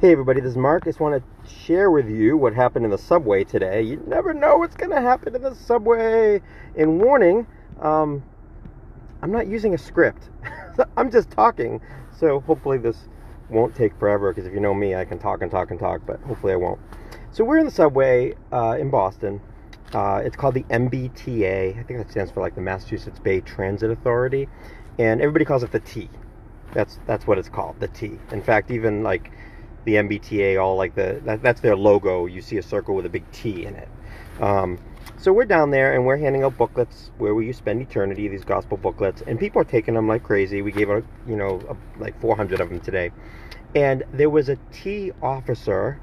Hey everybody, this is Mark. I just want to share with you what happened in the subway today. You never know what's going to happen in the subway. And warning, I'm not using a script. I'm just talking. So hopefully this won't take forever, because if you know me, I can talk and talk and talk, but hopefully I won't. So we're in the subway in Boston. It's called the MBTA. I think that stands for like the Massachusetts Bay Transit Authority. And everybody calls it the T. That's what it's called, the T. In fact, even like the MBTA, all like that's their logo. You see a circle with a big T in it. So we're down there and we're handing out booklets, Where Will You Spend Eternity, these gospel booklets, and people are taking them like crazy. We gave out, like 400 of them today. And there was a T officer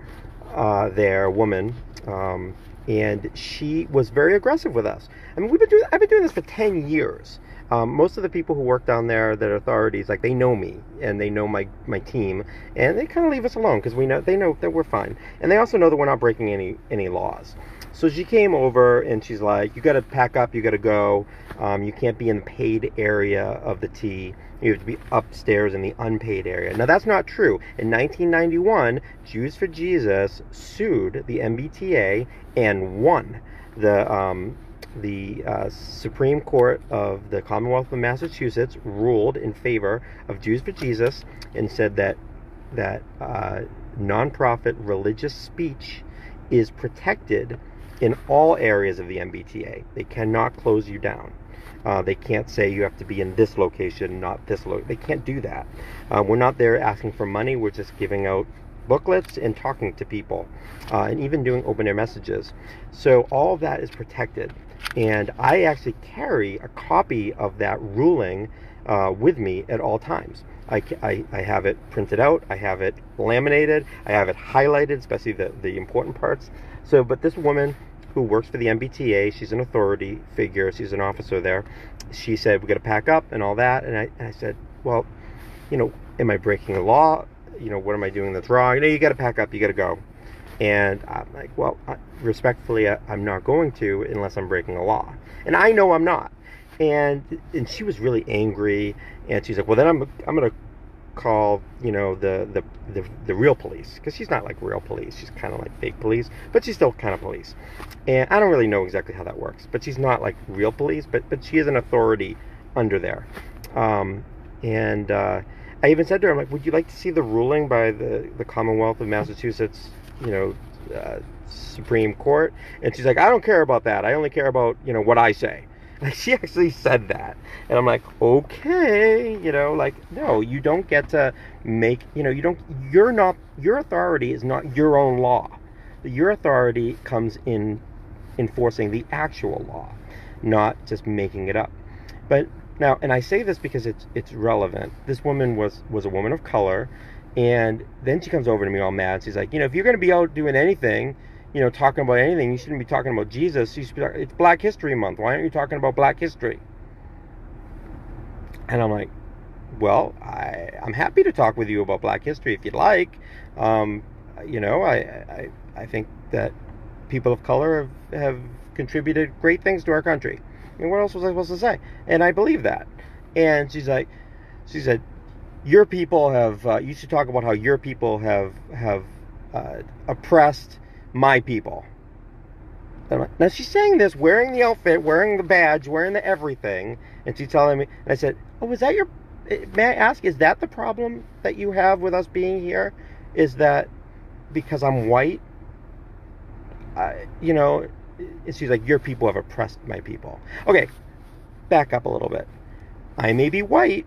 there, a woman, and she was very aggressive with us. I mean, I've been doing this for 10 years. Most of the people who work down there that are authorities, like, they know me and they know my team, and they kind of leave us alone because they know that we're fine, and they also know that we're not breaking any laws. So she came over and she's like, "You got to pack up, you got to go. You can't be in the paid area of the T. You have to be upstairs in the unpaid area." Now that's not true. In 1991, Jews for Jesus sued the MBTA and won. The Supreme Court of the Commonwealth of Massachusetts ruled in favor of Jews for Jesus and said that nonprofit religious speech is protected in all areas of the MBTA. They cannot close you down. They can't say you have to be in this location, not this location. They can't do that. We're not there asking for money. We're just giving out booklets and talking to people, and even doing open air messages. So all of that is protected. And I actually carry a copy of that ruling with me at all times. I have it printed out, I have it laminated, I have it highlighted, especially the important parts. So, but this woman who works for the MBTA, she's an authority figure, she's an officer there, she said, "We got to pack up," and all that. And I said, "Well, am I breaking the law? What am I doing that's wrong?" "No, you got to pack up, you got to go." And I'm like, "Well, respectfully, I'm not going to unless I'm breaking a law." And I know I'm not. And she was really angry, and she's like, "Well, then I'm going to call, the real police," because she's not like real police. She's kind of like fake police, but she's still kind of police. And I don't really know exactly how that works, but she's not like real police, but she is an authority under there. And I even said to her, I'm like, "Would you like to see the ruling by the Commonwealth of Massachusetts, Supreme Court?" And she's like, "I don't care about that. I only care about, what I say." Like, she actually said that. And I'm like, okay, no, you don't get to make, your authority is not your own law. Your authority comes in enforcing the actual law, not just making it up. But now, and I say this because it's relevant. This woman was a woman of color, and then she comes over to me all mad. She's like, "If you're going to be out doing anything, talking about anything, you shouldn't be talking about Jesus. You should be it's Black History Month. Why aren't you talking about Black history?" And I'm like, "Well, I'm happy to talk with you about Black history if you'd like. I think that people of color have contributed great things to our country. I mean, what else was I supposed to say?" And I believe that. And she said, "Your people have, you should talk about how your people have oppressed my people." Now she's saying this wearing the outfit, wearing the badge, wearing the everything, and she's telling me, and I said, "Oh, is that may I ask, is that the problem that you have with us being here? Is that because I'm white?" And she's like, "Your people have oppressed my people." Okay, back up a little bit. I may be white,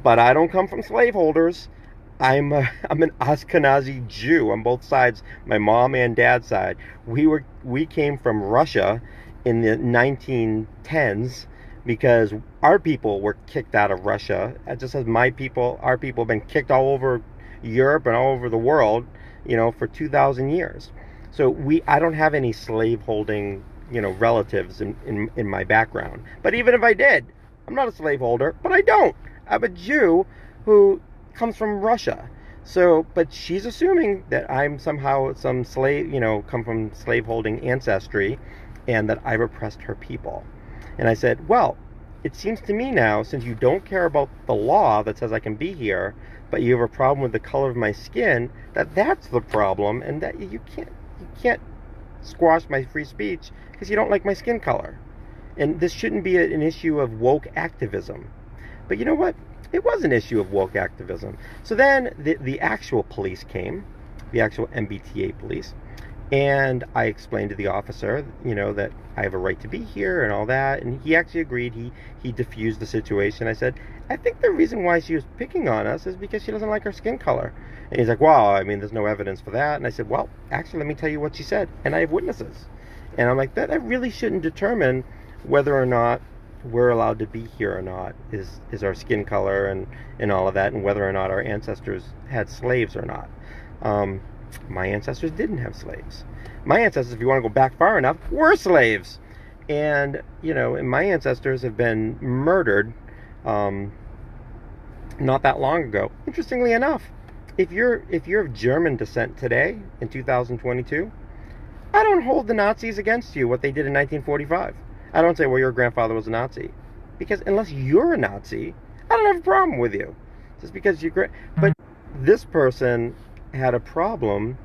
but I don't come from slaveholders. I'm an Ashkenazi Jew on both sides, my mom and dad's side. We came from Russia in the 1910s because our people were kicked out of Russia. Just as our people have been kicked all over Europe and all over the world, for 2,000 years. So I don't have any slaveholding, relatives in my background. But even if I did, I'm not a slaveholder, but I don't. I'm a Jew who comes from Russia. So, but she's assuming that I'm somehow some slave, come from slaveholding ancestry, and that I've oppressed her people. And I said, "Well, it seems to me now, since you don't care about the law that says I can be here, but you have a problem with the color of my skin, that's the problem, and that you can't squash my free speech because you don't like my skin color. And this shouldn't be an issue of woke activism. But you know what? It was an issue of woke activism. So then the actual police came, the actual MBTA police, and I explained to the officer, that I have a right to be here and all that, and he actually agreed. He diffused the situation. I said, I think the reason why she was picking on us is because she doesn't like our skin color. And he's like, well, I mean, there's no evidence for that. And I said, well, actually, let me tell you what she said, and I have witnesses. And I'm like, that really shouldn't determine whether or not we're allowed to be here or not, is our skin color and all of that, and whether or not our ancestors had slaves or not. My ancestors didn't have slaves. My ancestors, if you want to go back far enough, were slaves. And, and my ancestors have been murdered not that long ago. Interestingly enough, if you're of German descent today, in 2022, I don't hold the Nazis against you, what they did in 1945. I don't say, well, your grandfather was a Nazi. Because unless you're a Nazi, I don't have a problem with you. Just because but this person had a problem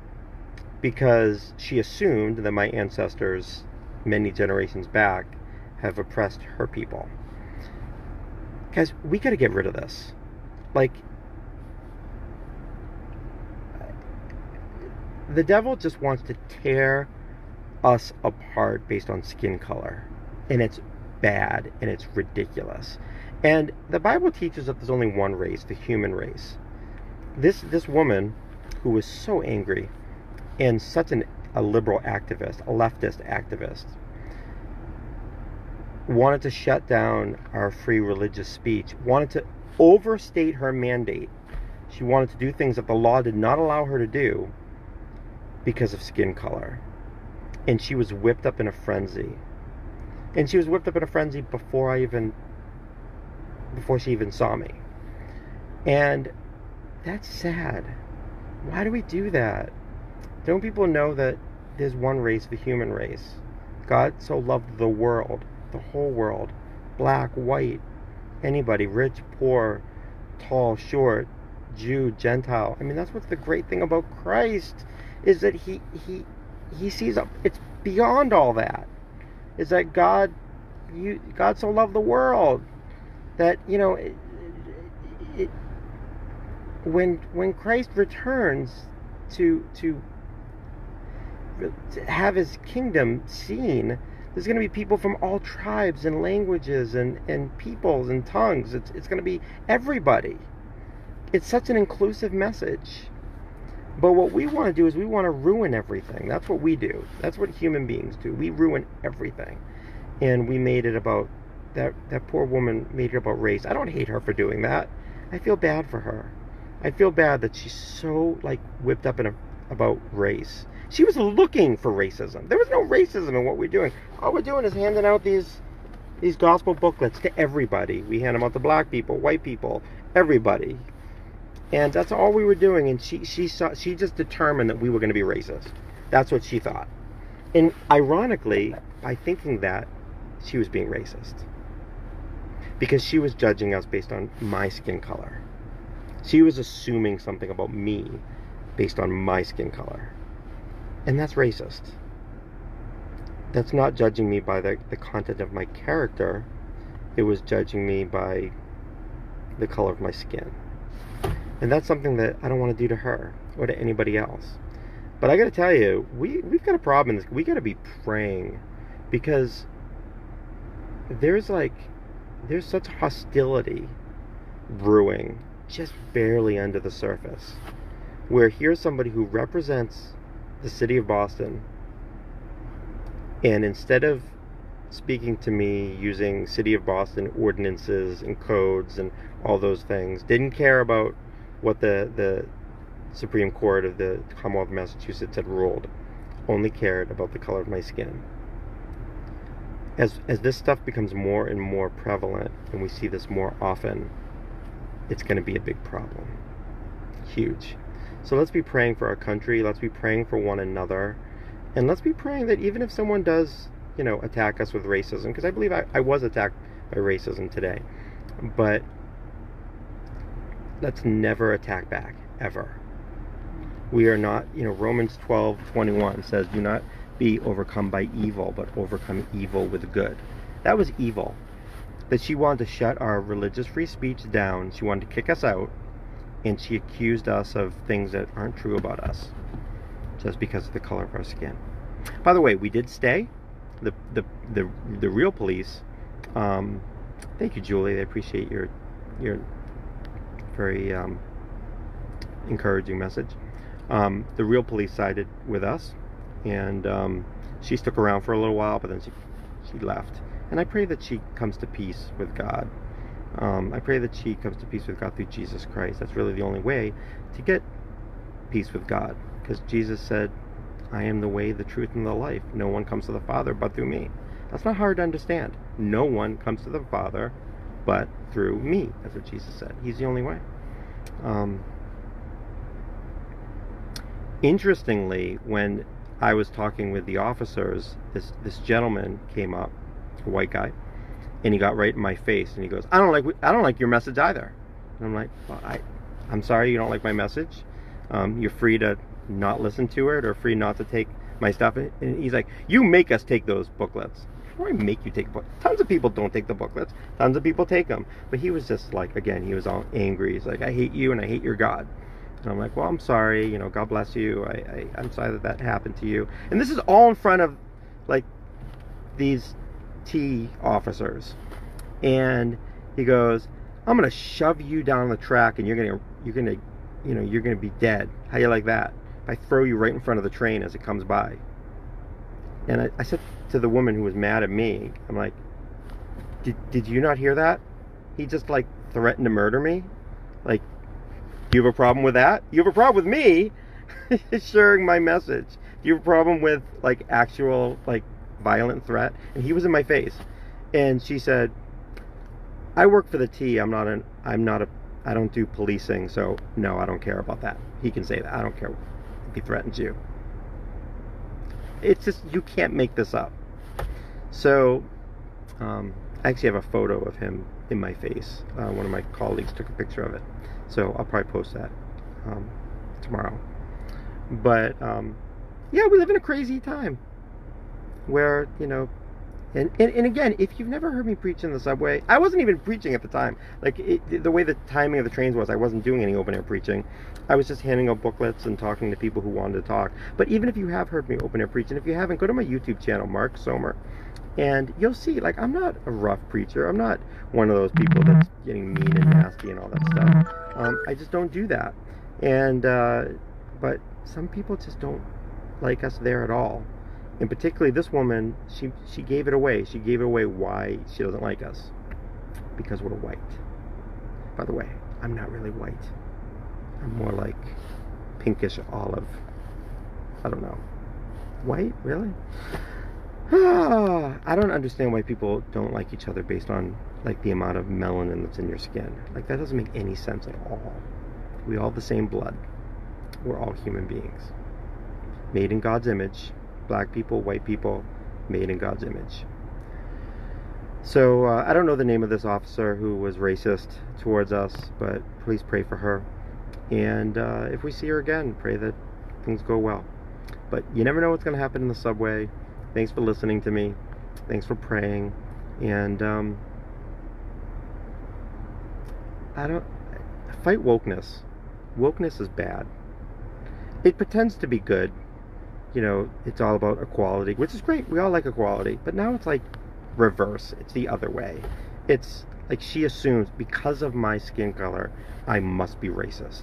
because she assumed that my ancestors, many generations back, have oppressed her people. Guys, we got to get rid of this. Like, the devil just wants to tear us apart based on skin color. And it's bad, and it's ridiculous. And the Bible teaches that there's only one race, the human race. This woman, who was so angry, and such a liberal activist, a leftist activist, wanted to shut down our free religious speech, wanted to overstate her mandate. She wanted to do things that the law did not allow her to do because of skin color. And she was whipped up in a frenzy. And she was whipped up in a frenzy before she even saw me. And that's sad. Why do we do that? Don't people know that there's one race, the human race? God so loved the world, the whole world, black, white, anybody, rich, poor, tall, short, Jew, Gentile. I mean, that's what's the great thing about Christ, is that he sees up. It's beyond all that. Is that God so loved the world that, when Christ returns to have his kingdom seen, there's going to be people from all tribes and languages and peoples and tongues. It's going to be everybody. It's such an inclusive message. But what we want to do is we want to ruin everything. That's what we do. That's what human beings do. We ruin everything. And we made it about, that poor woman made it about race. I don't hate her for doing that. I feel bad for her. I feel bad that she's so, whipped up about race. She was looking for racism. There was no racism in what we're doing. All we're doing is handing out these gospel booklets to everybody. We hand them out to black people, white people, everybody. And that's all we were doing, and she just determined that we were going to be racist. That's what she thought. And ironically, by thinking that, she was being racist. Because she was judging us based on my skin color. She was assuming something about me based on my skin color. And that's racist. That's not judging me by the content of my character. It was judging me by the color of my skin. And that's something that I don't want to do to her or to anybody else. But I got to tell you, we've got a problem in this. We got to be praying, because there's such hostility brewing just barely under the surface, where here's somebody who represents the city of Boston, and instead of speaking to me using city of Boston ordinances and codes and all those things, didn't care about what the Supreme Court of the Commonwealth of Massachusetts had ruled, only cared about the color of my skin. As this stuff becomes more and more prevalent, and we see this more often, it's going to be a big problem. Huge. So let's be praying for our country, let's be praying for one another, and let's be praying that even if someone does, attack us with racism, because I believe I was attacked by racism today. But let's never attack back, ever. We are not, Romans 12:21 says, do not be overcome by evil, but overcome evil with good. That was evil. That she wanted to shut our religious free speech down. She wanted to kick us out. And she accused us of things that aren't true about us. Just because of the color of our skin. By the way, we did stay. The real police, thank you, Julie. I appreciate your very encouraging message. The real police sided with us, and she stuck around for a little while, but then she left. And I pray that she comes to peace with God. I pray that she comes to peace with God through Jesus Christ. That's really the only way to get peace with God, because Jesus said, I am the way, the truth, and the life. No one comes to the Father but through me. That's not hard to understand. No one comes to the Father but through me. That's what Jesus said. He's the only way. Interestingly, when I was talking with the officers, this gentleman came up, a white guy, and he got right in my face, and he goes, I don't like your message either. And I'm like, well, I'm sorry you don't like my message. You're free to not listen to it, or free not to take my stuff. And he's like, you make us take those booklets. Why do I make you take booklets? Tons of people don't take the booklets. Tons of people take them. But he was just like, again, he was all angry. He's like, I hate you and I hate your God. And I'm like, well, I'm sorry. God bless you. I'm sorry that happened to you. And this is all in front of like these T officers. And he goes, I'm gonna shove you down the track, and you're gonna be dead. How you like that? If I throw you right in front of the train as it comes by. And I said to the woman who was mad at me, I'm like, did you not hear that? He just like threatened to murder me. Like, do you have a problem with that? You have a problem with me sharing my message? Do you have a problem with like actual like violent threat? And he was in my face. And she said, I work for the T. I don't do policing, so no, I don't care about that. He can say that. I don't care if he threatens you. It's just, you can't make this up. So, I actually have a photo of him in my face. One of my colleagues took a picture of it. So I'll probably post that tomorrow. But, yeah, we live in a crazy time where, and again, if you've never heard me preach in the subway, I wasn't even preaching at the time. Like, the way the timing of the trains was, I wasn't doing any open air preaching. I was just handing out booklets and talking to people who wanted to talk. But even if you have heard me open air preach, and if you haven't, go to my YouTube channel, Mark Sohmer, and you'll see, like, I'm not a rough preacher. I'm not one of those people that's getting mean and nasty and all that stuff. I just don't do that. And but some people just don't like us there at all. And particularly this woman, she gave it away. She gave it away why she doesn't like us. Because we're white. By the way, I'm not really white. I'm more like pinkish olive. I don't know. White? Really? I don't understand why people don't like each other based on like the amount of melanin that's in your skin. Like, that doesn't make any sense at all. We all have the same blood. We're all human beings. Made in God's image. Black people, white people, made in God's image. So, I don't know the name of this officer who was racist towards us, but please pray for her. And if we see her again, pray that things go well. But you never know what's going to happen in the subway. Thanks for listening to me. Thanks for praying. And fight wokeness. Wokeness is bad. It pretends to be good. It's all about equality, which is great. We all like equality. But now it's like reverse. It's the other way. It's like she assumes because of my skin color, I must be racist.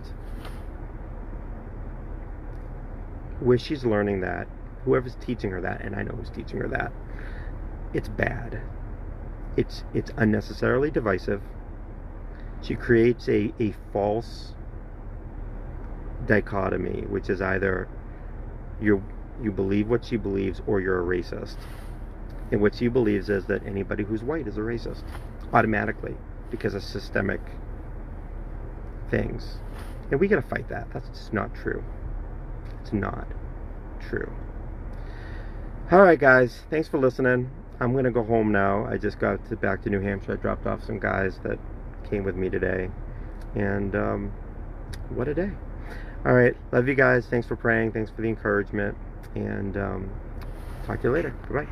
Where she's learning that, whoever's teaching her that, and I know who's teaching her that, it's bad. It's unnecessarily divisive. She creates a false dichotomy, which is either you believe what she believes or you're a racist. And what she believes is that anybody who's white is a racist automatically because of systemic things. And we gotta fight that. That's just not true. It's not true. Alright guys, thanks for listening. I'm gonna go home now. I just got back to New Hampshire. I dropped off some guys that came with me today, and what a day. All right, love you guys. Thanks for praying. Thanks for the encouragement, and talk to you later. Bye-bye.